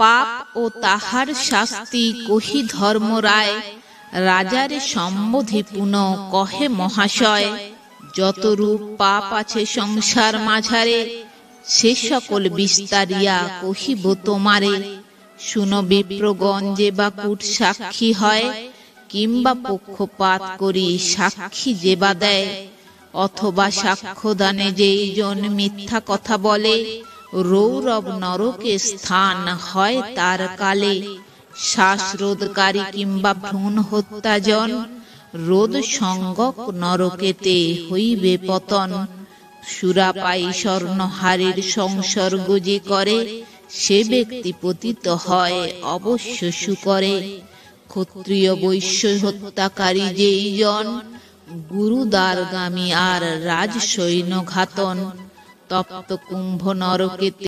পাপ ও তাহার শাস্তি কহি ধর্মরায়, রাজারে সম্বোধি পুন কহে মহাশয়। যত রূপ পাপ আছে সংসার মাঝারে, সে সকল বিস্তারিয়া কহিব তোমারে। শুনো বিপ্রগণ যে বা কূট সাক্ষী হয়, কিংবা পক্ষপাত করি সাক্ষী যে বা দেয়, অথবা সাক্ষ্যদানে যেই জন মিথ্যা কথা বলে, রৌরব নরকে স্থান হয় তার কালে। শ্বাসরোধকারী কিংবা ভ্রূণ হত্যাজন, রোধ সঙ্গক নরকেতে হইবে পতন। সুরাপায়ী স্বর্ণহারের সংসর্গ যে করে, সে ব্যক্তি পতিত হয় অবশ্য সুকরে। ক্ষত্রিয় বৈশ্য হত্যাকারী যেই জন, গুরুদ্বারগামী আর রাজসৈন্য ঘাতন। তপ্ত কুম্ভ নরকেতে